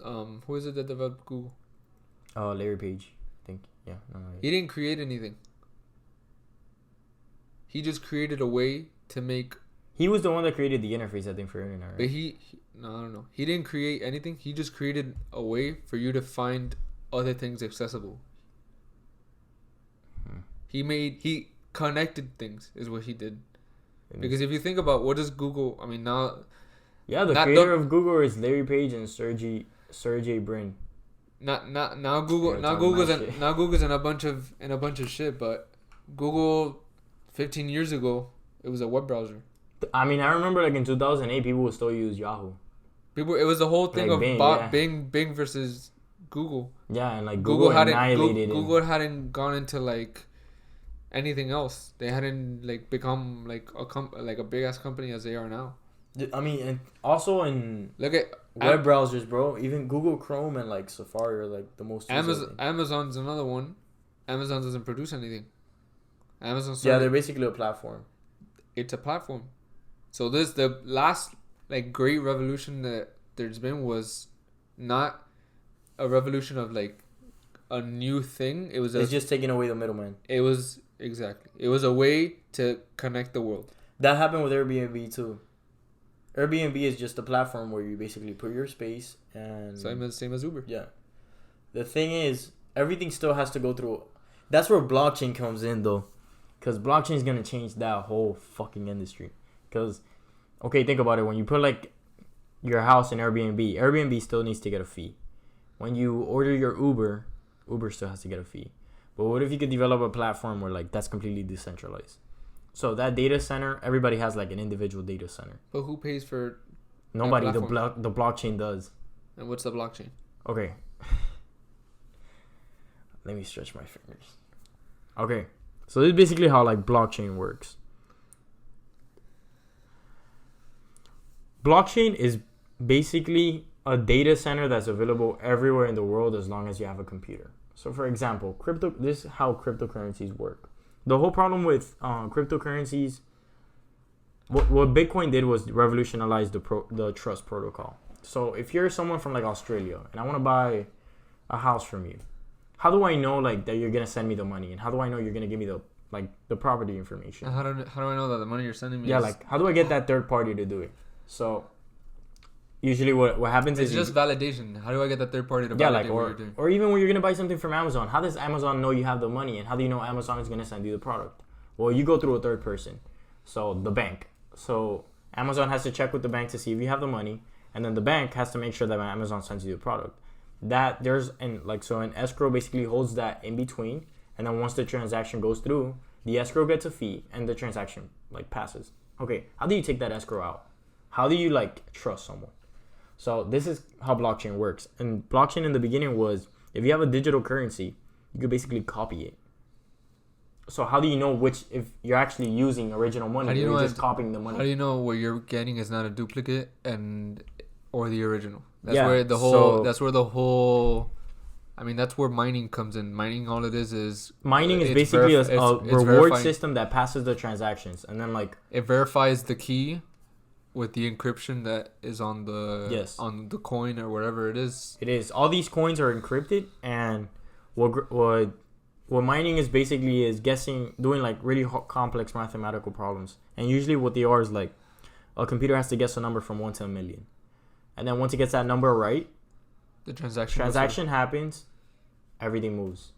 who is it that developed Google?
Larry Page, I think. Yeah,
he didn't create anything. He just created a way to make.
He was the one that created the interface, I think, for internet. Right?
But no, I don't know. He didn't create anything. He just created a way for you to find other things accessible. He connected things is what he did. Because if you think about what does Google, I mean now.
Yeah, the creator of Google is Larry Page and Sergey Brin.
Now Google's in a bunch of shit, but Google 15 years ago it was a web browser.
I mean, I remember like in 2008 people would still use Yahoo.
It was the whole thing like of Bing versus Google.
Yeah, and like Google
hadn't gone into like anything else. They hadn't like become like a big ass company as they are now.
I mean, and also in
look at
web browsers, bro. Even Google Chrome and like Safari are like the most.
Amazon's another one. Amazon doesn't produce anything.
They're basically a platform.
It's a platform. So the last like great revolution that there's been was not a revolution of like a new thing. It's
just taking away the middleman.
It was a way to connect the world.
That happened with Airbnb too. Airbnb is just a platform where you basically put your space and
same as Uber.
Yeah. The thing is, everything still has to go through. That's where blockchain comes in though, because blockchain is gonna change that whole fucking industry. Because, okay, think about it. When you put like your house in Airbnb still needs to get a fee. When you order your Uber still has to get a fee. But what if you could develop a platform where like that's completely decentralized? So that data center, everybody has like an individual data center.
But who pays for?
Nobody. The blockchain does.
And what's the blockchain?
Okay. Let me stretch my fingers. Okay. So this is basically how like blockchain works. Blockchain is basically a data center that's available everywhere in the world as long as you have a computer. So for example, this is how cryptocurrencies work. The whole problem with cryptocurrencies, what Bitcoin did was revolutionize the trust protocol. So if you're someone from like Australia and I want to buy a house from you, how do I know like that you're gonna send me the money, and how do I know you're gonna give me the property information?
How do I know that the money you're sending me?
Yeah, like how do I get that third party to do it? So usually what happens is
just validation. How do I get that third party to validate what you're doing?
Or even when you're gonna buy something from Amazon, how does Amazon know you have the money, and how do you know Amazon is gonna send you the product? Well, you go through a third person, so the bank. So Amazon has to check with the bank to see if you have the money, and then the bank has to make sure that Amazon sends you the product. An escrow basically holds that in between, and then once the transaction goes through, the escrow gets a fee and the transaction like passes. Okay, how do you take that escrow out? How do you like trust someone? So this is how blockchain works. And blockchain in the beginning was, if you have a digital currency, you could basically copy it. So how do you know which if you're actually using original money?
How do you
or
know
you're just copying the
How do
money.
you know what you're getting is not a duplicate or the original? That's
Yeah,
where the whole.
so-
That's where the whole. I mean, that's where mining comes in. Mining, all it is
Mining is
it's
basically
it's
reward
verifying.
system that passes the transactions, and then like
It verifies the key with the encryption that is on the
Yes.
on the coin or whatever it is.
it is all these coins are encrypted, and what mining is basically is guessing, doing like really complex mathematical problems, and usually what they are is like a computer has to guess a number from 1 to a million, and then once it gets that number right,
The transaction
happens, everything moves.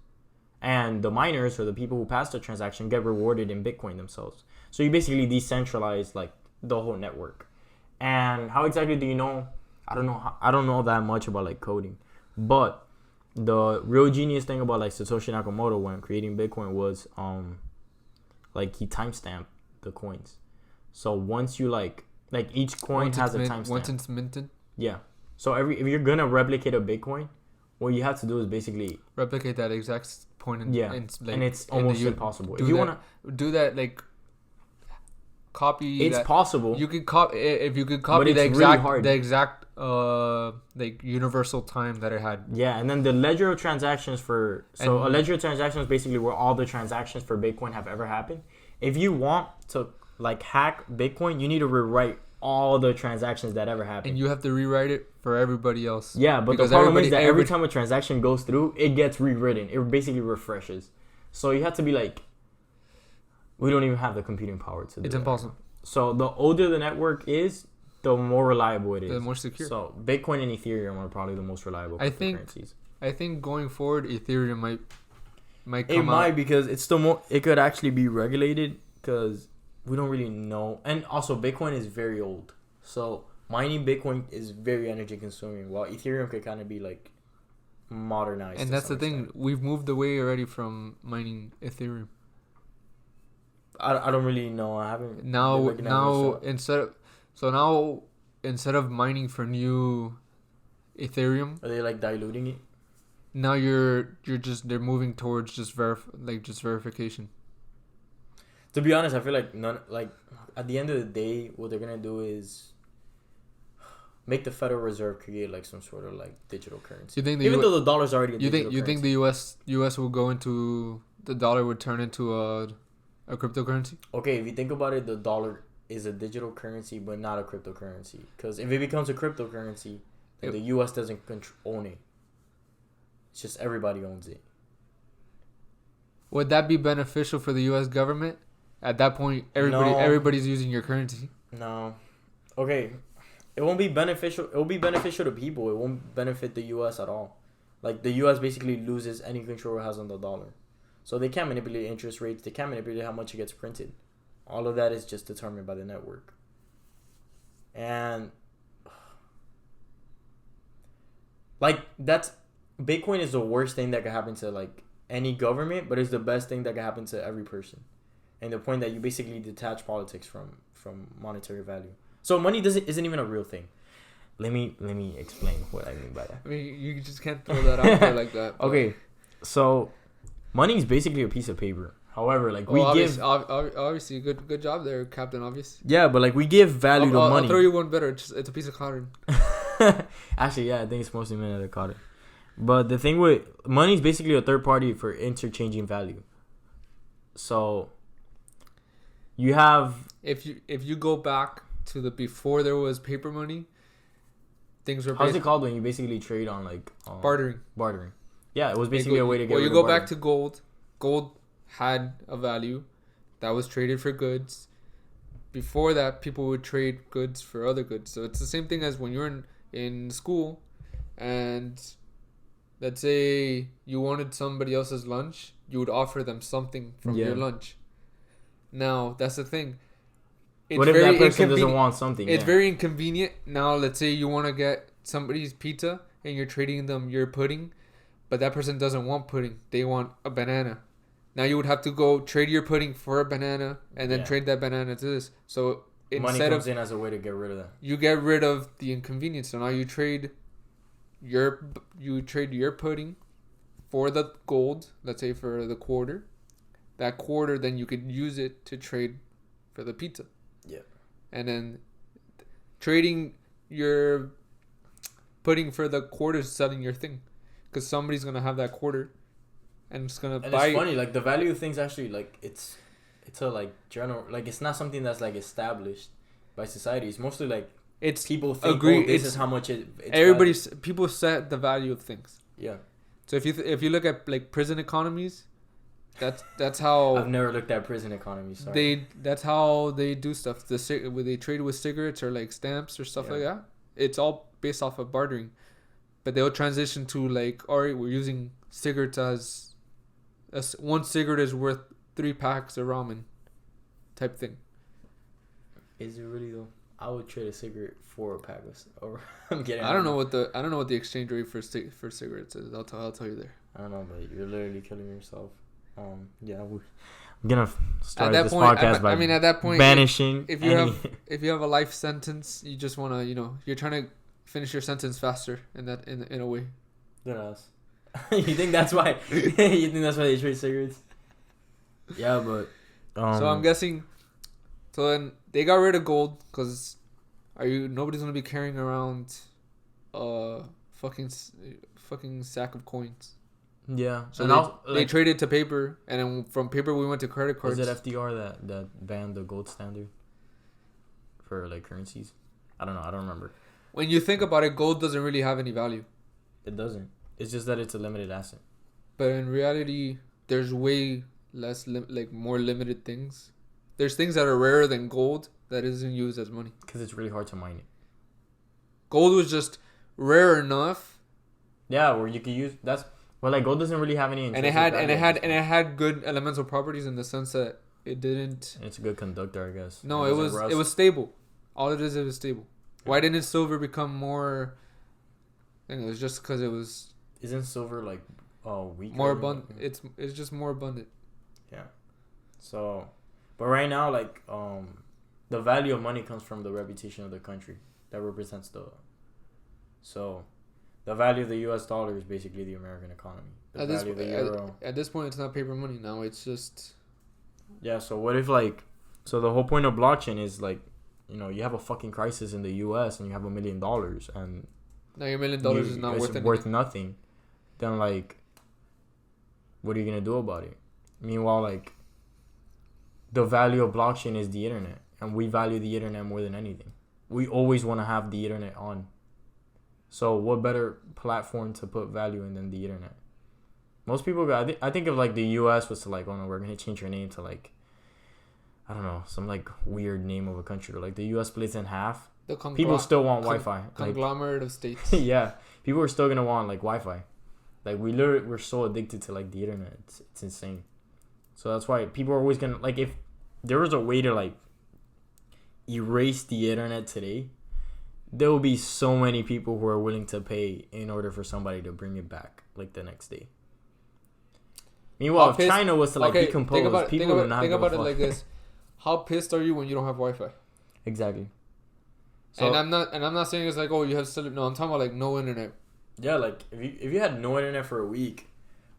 And the miners or the people who pass the transaction get rewarded in Bitcoin themselves. So you basically decentralize like the whole network. And how exactly do you know? I don't know that much about like coding, but the real genius thing about like Satoshi Nakamoto when creating Bitcoin was like he timestamped the coins. So once you like each coin has a timestamp.
Once it's minted,
Yeah. So if you're gonna replicate a Bitcoin, what you have to do is basically
replicate that exact point.
and it's almost impossible. If you wanna
do that, like copy.
it's possible.
You could copy if you could copy
But it's really hard.
the exact like universal time that it had.
Yeah, and then the ledger of transactions a ledger of transactions is basically where all the transactions for Bitcoin have ever happened. If you want to like hack Bitcoin, you need to rewrite all the transactions that ever happened.
And you have to rewrite it for everybody else.
Yeah, but
because
the problem is that every time a transaction goes through, it gets rewritten. It basically refreshes. So you have to be like, we don't even have the computing power to do
It's impossible.
So the older the network is, the more reliable it is.
The more secure.
So Bitcoin and Ethereum are probably the most reliable cryptocurrencies.
I think going forward, Ethereum might
It
come
might
out.
because it's still more. It could actually be regulated because we don't really know. And also, Bitcoin is very old, so mining Bitcoin is very energy consuming. While Ethereum could kind of be like modernized.
And
to
that's the
some
thing.
extent.
We've moved away already from mining Ethereum.
I don't really know. I haven't. been
Now
looking at myself.
instead of mining for new Ethereum,
Are they like diluting it?
now they're moving towards just verification.
To be honest, I feel like at the end of the day, what they're gonna do is make the Federal Reserve create like some sort of like digital currency.
You think
Even though the dollar's already a digital
you think
currency.
the US will go into the dollar would turn into a cryptocurrency?
Okay, if you think about it, the dollar is a digital currency, but not a cryptocurrency. Because if it becomes a cryptocurrency, then the U.S. doesn't own it. It's just everybody owns it.
Would that be beneficial for the US government? At that point,
No.
everybody's using your currency.
No. Okay, it won't be beneficial. It will be beneficial to people. It won't benefit the U.S. at all. Like, the U.S. basically loses any control it has on the dollar. So they can't manipulate interest rates. They can't manipulate how much it gets printed. All of that is just determined by the network. And like Bitcoin is the worst thing that could happen to like any government, but it's the best thing that could happen to every person. And the point that you basically detach politics from monetary value. So money isn't even a real thing. Let me explain what I mean by that.
I mean, you just can't throw that out there like that.
Okay, so money is basically a piece of paper. However, like
obviously good job there, Captain Obvious.
Yeah, but like we give value to money.
I'll throw you one better. It's a piece of cotton.
Actually, yeah, I think it's mostly meant at a cotton. But the thing with money is basically a third party for interchanging value. So you have
if you go back to the before there was paper money, things were.
How's it called when you basically trade on like
bartering?
Bartering. Yeah, it was basically a way to get.
Well, you go back to gold. Gold had a value that was traded for goods. Before that, people would trade goods for other goods. So it's the same thing as when you're in school, and let's say you wanted somebody else's lunch, you would offer them something from your lunch. Now that's the thing.
What if that person doesn't want something?
It's very inconvenient. Now let's say you want to get somebody's pizza and you're trading them your pudding, but that person doesn't want pudding. They want a banana. Now you would have to go trade your pudding for a banana and then trade that banana to this. So
money comes in as a way to get rid of that.
You get rid of the inconvenience. So now you trade your pudding for the gold, let's say for the quarter, that quarter, then you could use it to trade for the pizza.
Yeah.
And then trading, you're putting for the quarter, selling your thing, because somebody's gonna have that quarter, and it's gonna buy.
It's funny, like the value of things actually, like it's a like general, like it's not something that's like established by society. It's mostly like
it's
people think, this is how much
people set the value of things.
Yeah.
So if you look at like prison economies, that's how
I've never looked at prison economies. Sorry.
That's how they do stuff. Where they trade with cigarettes or like stamps or stuff like that. It's all based off of bartering, but they'll transition to like, all right, we're using cigarettes as one cigarette is worth 3 packs of ramen, type thing.
Is it really though? I would trade a cigarette for a pack of. Or I'm kidding.
I don't know what the exchange rate for cigarettes is. I'll tell you there.
I don't know, but you're literally killing yourself. Yeah, I'm gonna start
this
point, podcast by
at that point,
banishing.
If you have a life sentence, you just wanna, you're trying to finish your sentence faster in a way.
Than us. You think that's why? You think that's why they trade cigarettes? Yeah, but
so I'm guessing. So then they got rid of gold because nobody's gonna be carrying around fucking sack of coins.
Yeah.
So they traded to paper, and then from paper we went to credit cards.
Was it FDR that banned the gold standard for like currencies? I don't know. I don't remember.
When you think about it, gold doesn't really have any value.
It doesn't. It's just that it's a limited asset.
But in reality, there's way less more limited things. There's things that are rarer than gold that isn't used as money.
Because it's really hard to mine it.
Gold was just rare enough.
Yeah, where you could use like gold doesn't really have any.
And it had good elemental properties in the sense that it didn't.
It's a good conductor, I guess.
No, it was stable. All it is, it was stable. Why didn't silver become more? I think it was just because it was.
Isn't silver like weaker?
More abundant. It's just more abundant.
Yeah. So, but right now, like the value of money comes from the reputation of the country that represents the. So, the value of the U.S. dollar is basically the American economy. The value of the euro.
At this point, it's not paper money now. It's just.
Yeah. So what if like, so the whole point of blockchain is like, you have a fucking crisis in the U.S. and you have $1 million and.
Now your $1 million is not
worth nothing. Then like, what are you gonna do about it? Meanwhile, like, the value of blockchain is the internet, and we value the internet more than anything. We always want to have the internet on. So what better platform to put value in than the internet? Most people, I think if like the U.S. was to like, oh no, we're gonna change your name to like, I don't know, some like weird name of a country, or like the U.S. splits in half. People still want Wi-Fi.
Conglomerate of states.
Yeah, people are still gonna want like Wi-Fi. Like we're so addicted to like the internet. It's insane. So that's why people are always gonna like, if there was a way to like erase the internet today, there will be so many people who are willing to pay in order for somebody to bring it back like the next day. Meanwhile, if China was to like decompose, people would not
think about it like this: how pissed are you when you don't have Wi-Fi?
Exactly. So,
and I'm not saying it's like, oh, you have still. No, I'm talking about like no internet.
Yeah, like if you had no internet for a week,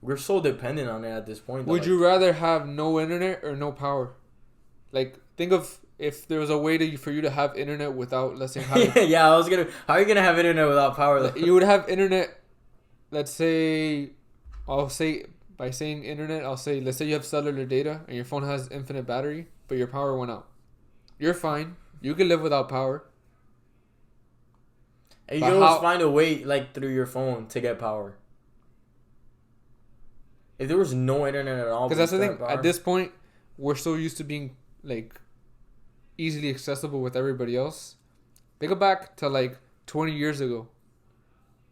we're so dependent on it at this point.
Would you rather have no internet or no power? Like, think of if there was a way for you to have internet without, let's say, having...
Yeah, how are you gonna have internet without power though?
You would have internet. Let's say, by saying internet, let's say you have cellular data and your phone has infinite battery, but your power went out. You're fine. You can live without power.
And you can always find a way, like, through your phone to get power. If there was no internet at all...
Because that's the thing. At this point, we're so used to being, like, easily accessible with everybody else. They go back to, like, 20 years ago.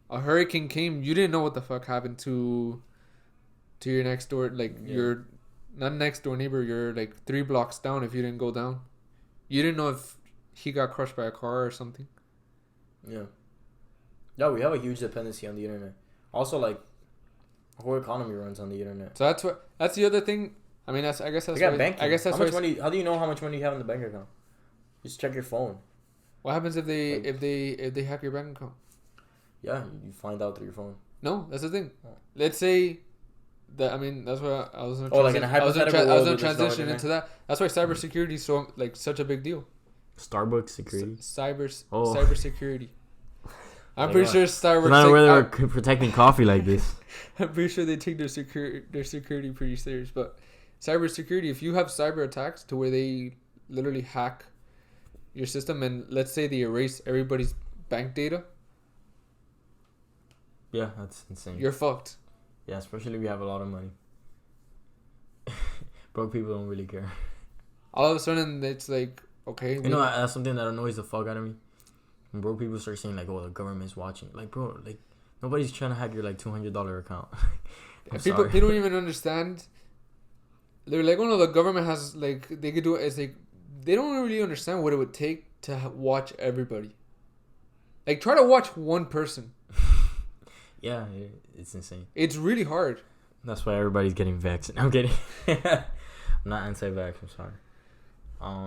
A hurricane came. You didn't know what the fuck happened to your next door. Like, your... Not next door neighbor. You're, like, 3 blocks down if you didn't go down. You didn't know if he got crushed by a car or something.
Yeah. Yeah, we have a huge dependency on the internet. Also, like, the whole economy runs on the internet.
So that's the other thing. I mean, I guess that's
banking. I guess that's how much money. How do you know how much money you have in the bank account? Just check your phone.
What happens if they hack your bank account?
Yeah, you find out through your phone.
No, that's the thing. Oh. Let's say That's why I was.
Like in a hypothetical
I was
world,
gonna transition into that. That's why cybersecurity is so like such a big deal.
Starbucks security.
Cybersecurity. I'm pretty sure Starbucks.
Not where they were protecting coffee like this.
I'm pretty sure they take their security pretty serious. But cybersecurity, if you have cyber attacks to where they literally hack your system and let's say they erase everybody's bank data.
Yeah, that's insane.
You're fucked.
Yeah, especially if you have a lot of money. Broke people don't really care.
All of a sudden, it's like, okay.
You know, that's something that annoys the fuck out of me. When broke people start saying, like, oh, the government's watching. Like, bro, like, nobody's trying to hack your, like, $200 account.
People don't even understand. They're like, oh, no, the government has, like, they could do it. It's like, they don't really understand what it would take to watch everybody. Like, try to watch one person.
Yeah, it's insane.
It's really hard.
That's why everybody's getting vaccinated. I'm kidding. I'm not anti-vax. I'm sorry.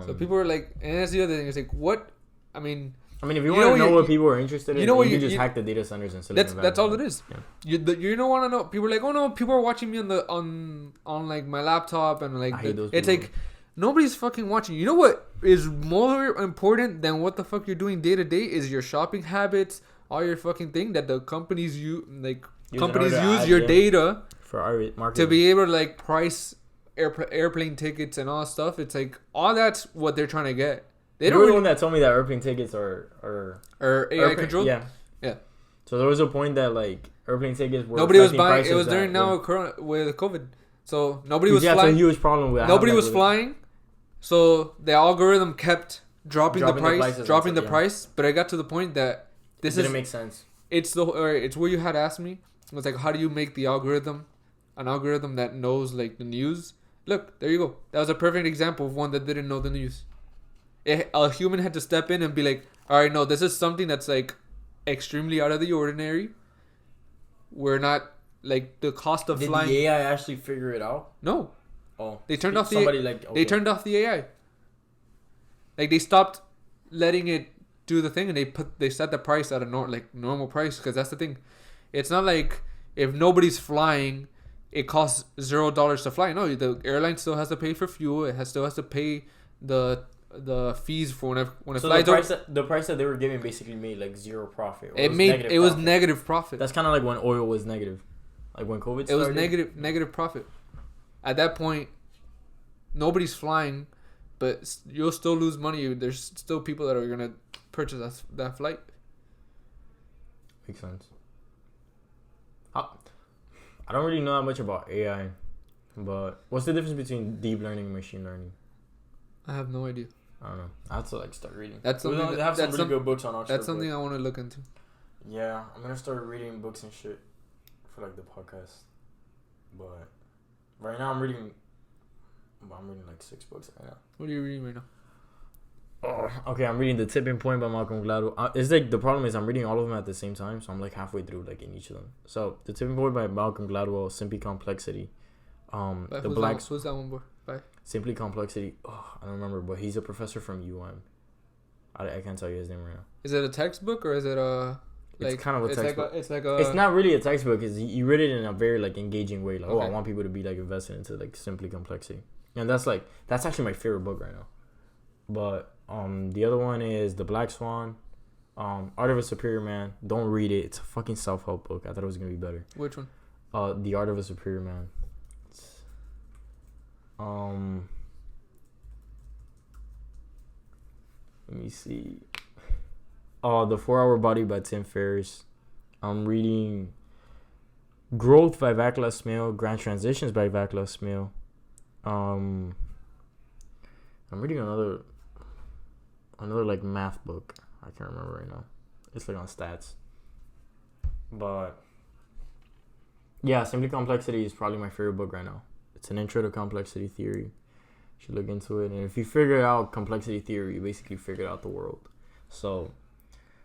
So people are like, and that's the other thing. It's like, what? I mean,
if you want to know what people are interested in, you can just hack the data centers and Silicon Valley.
That's all it is. Yeah. You don't want to know. People are like, oh no, people are watching me on like my laptop and like it's like nobody's fucking watching. You know what is more important than what the fuck you're doing day to day is your shopping habits. All your fucking thing that the companies use your data
for our marketing
to be able to like price airplane tickets and all that stuff. It's like all that's what they're trying to get.
They don't. You're the one that told me that airplane tickets are
AI controlled.
Yeah. So there was a point that like airplane tickets were
nobody was buying. It was during with COVID, so nobody was flying.
That's a huge problem with.
Nobody was flying, so the algorithm kept dropping the price. But I got to the point that. This
didn't make sense.
It's what you had asked me. It was like, how do you make the algorithm, an algorithm that knows like the news? Look, there you go. That was a perfect example of one that didn't know the news. A human had to step in and be like, all right, no, this is something that's like extremely out of the ordinary. We're not like the cost of flying.
Did the AI actually figure it out?
No.
Oh,
they turned off They turned off the AI. Like they stopped letting it do the thing and they set the price at a normal price because that's the thing. It's not like if nobody's flying, it costs $0 to fly. No, the airline still has to pay for fuel. It still has to pay the fees for when it flies.
The price that they were giving basically made like zero profit.
It was negative profit.
That's kind of like when oil was negative, like when COVID started.
It was negative profit. At that point, nobody's flying, but you'll still lose money. There's still people that are gonna purchase that flight.
Makes sense. I don't really know that much about AI, but what's the difference between deep learning and machine learning?
I have no idea.
I don't know. I have to like start reading.
That's something.
They have some really good books on Oxford.
That's something I want to look into.
Yeah, I'm gonna start reading books and shit for like the podcast. But right now I'm reading like 6 books right now.
What are you reading right now?
Okay, I'm reading The Tipping Point by Malcolm Gladwell. It's like the problem is I'm reading all of them at the same time, so I'm like halfway through like in each of them. So The Tipping Point by Malcolm Gladwell, Simply Complexity.
Who's that one by?
Simply Complexity. I don't remember, but he's a professor from UM. I can't tell you his name right now.
Is it a textbook or is it a? Like,
it's kind of a textbook.
It's
not really a textbook. He read it in a very like engaging way. Like,
okay.
I want people to be like invested into like Simply Complexity, and that's actually my favorite book right now. But the other one is The Black Swan, Art of a Superior Man. Don't read it. It's a fucking self-help book. I thought it was gonna be better.
Which one?
The Art of a Superior Man. Let me see. The 4-Hour Body by Tim Ferriss. I'm reading Growth by Vaclav Smil, Grand Transitions by Vaclav Smil. I'm reading another like math book. I can't remember right now. It's like on stats. But yeah, Simply Complexity is probably my favorite book right now. It's an intro to complexity theory. You should look into it. And if you figure out complexity theory, you basically figured out the world. So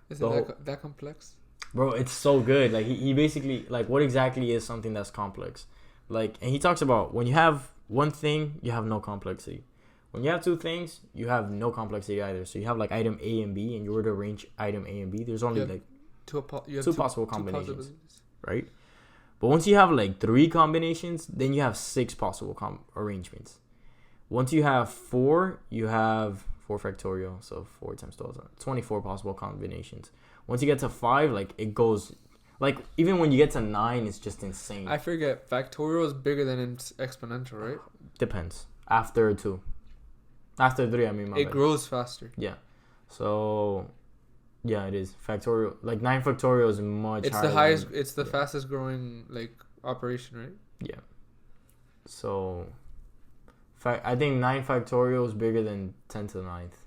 is it that complex?
Bro, it's so good. Like he basically like what exactly is something that's complex? Like, and he talks about when you have one thing, you have no complexity. When you have 2 things, you have no complexity either. So you have like item A and B, and you were to arrange item A and B. There's only like two possible combinations, right? But once you have like 3 combinations, then you have 6 possible arrangements. Once you have 4, you have 4 factorial. So 4 times 12 is 24 possible combinations. Once you get to 5, like it goes, like even when you get to 9, it's just insane.
I forget. Factorial is bigger than exponential, right?
Depends. After 2. After 3, I mean my
It
bad.
grows faster.
Yeah. So, yeah, it is. Factorial, like 9 factorial is much
It's
higher.
the highest.
Than,
It's the fastest growing like operation, right?
Yeah. So, I think 9 factorial is bigger than 10 to the 9th.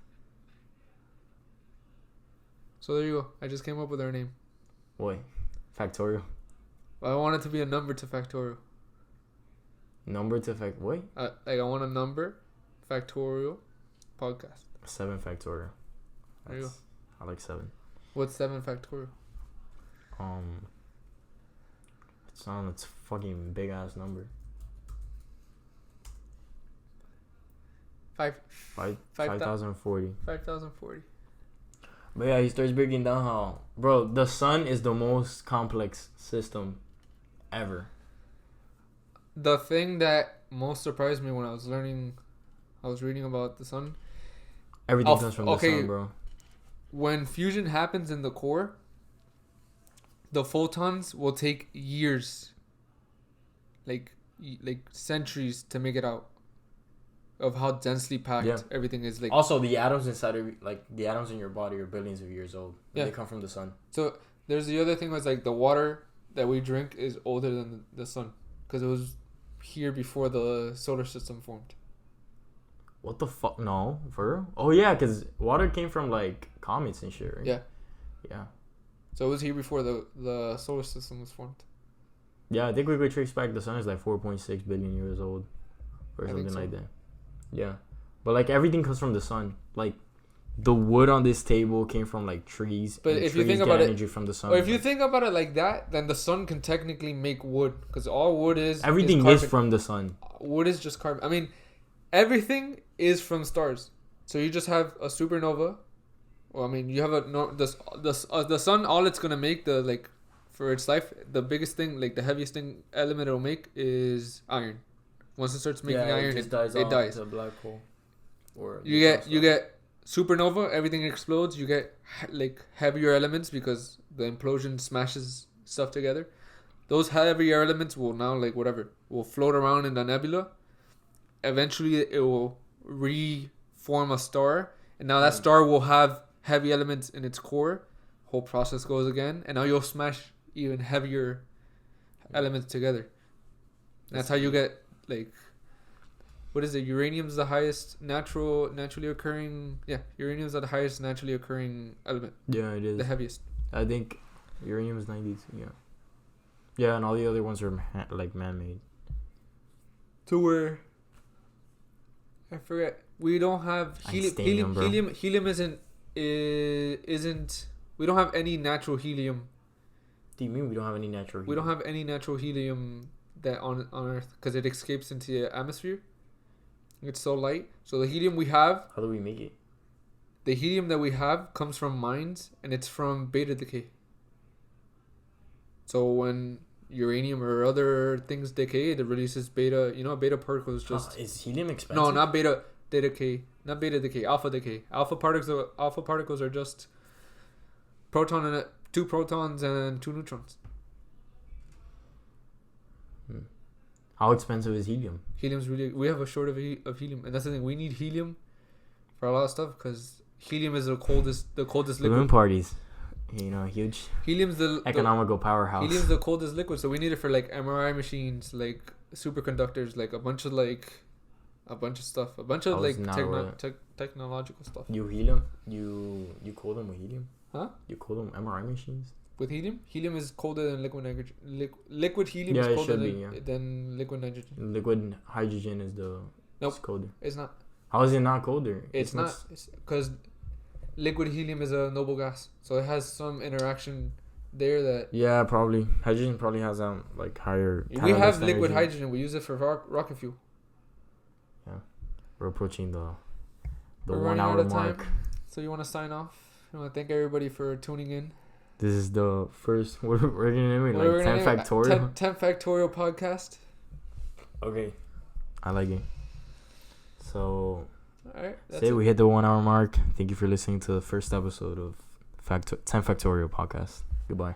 So there you go. I just came up with our name.
Wait, factorial.
I want it to be a number to factorial.
Number to wait.
Like I want a number, factorial, podcast.
7 factorial.
There you go.
I like 7.
What's 7 factorial?
It's fucking big ass number. 5,040.
5,040.
But yeah, he starts breaking down how, bro, the sun is the most complex system ever.
The thing that most surprised me when I was reading about the sun.
Everything comes from the sun, bro.
When fusion happens in the core, the photons will take years, like centuries, to make it out. Of how densely packed everything is. Like
also, the atoms inside of the atoms in your body are billions of years old. Yeah, they come from the sun.
So there's the other thing was like the water that we drink is older than the sun because it was here before the solar system formed.
What the fuck? No, for real? Oh yeah, because water came from like comets and shit, right?
Yeah.
Yeah.
So it was here before the solar system was formed.
Yeah, I think we could trace back the sun is like 4.6 billion years old, or something like that. Yeah, but like everything comes from the sun. Like the wood on this table came from like trees.
But if you think about it,
energy from the sun.
Or if you think about it like that, then the sun can technically make wood because all wood is
everything is from the sun.
Wood is just carbon. I mean, everything is from stars. So you just have a supernova. Well, I mean, you have the sun. All it's gonna make for its life, the biggest thing, like the heaviest element it'll make is iron. Once it starts making iron, it dies.
It's a black hole. Or
you get supernova, everything explodes. You get like heavier elements because the implosion smashes stuff together. Those heavier elements will now will float around in the nebula. Eventually, it will reform a star, and now that star will have heavy elements in its core. Whole process goes again, and now you'll smash even heavier elements together. That's how you get. What is it? Uranium's the highest naturally occurring. Yeah, uranium's the highest naturally occurring element.
Yeah, it is
the heaviest.
I think uranium is 92. Yeah. Yeah, and all the other ones are man-made.
To where? I forget. We don't have helium. Helium isn't. We don't have any natural helium.
What do you mean we don't have any natural helium?
We don't have any natural helium that on Earth because it escapes into the atmosphere. It's so light. So the helium we have.
How do we make it?
The helium that we have comes from mines and it's from beta decay. So when uranium or other things decay, it releases beta. Beta particles just.
Is helium expensive?
No, not beta decay. Not beta decay. Alpha decay. Alpha particles are just two protons and 2 neutrons.
How expensive is helium?
Helium's we have a short of helium, and that's the thing. We need helium for a lot of stuff because helium is the coldest liquid.
Balloon parties, huge.
Helium's the
economical powerhouse.
Helium's the coldest liquid, so we need it for MRI machines, superconductors, a bunch of stuff, a bunch of technological stuff.
You cool them with helium?
Huh?
You cool them MRI machines?
With helium? Helium is colder than liquid nitrogen. Liquid helium is colder than liquid nitrogen.
Liquid hydrogen is
Nope.
colder.
It's not.
How is it not colder?
It's not. Because liquid helium is a noble gas. So it has some interaction there that...
Yeah, probably. Hydrogen probably has higher...
We have liquid hydrogen. We use it for rocket fuel.
Yeah. We're approaching the
We're
1 hour mark.
So you want to sign off? You want to thank everybody for tuning in?
This is the first. We're gonna name it
What are we
like
gonna
10
name it?
factorial.
10 factorial podcast.
Okay. I like it. So,
All right.
say we hit the 1 hour mark. Thank you for listening to the first episode of 10 Factorial Podcast. Goodbye.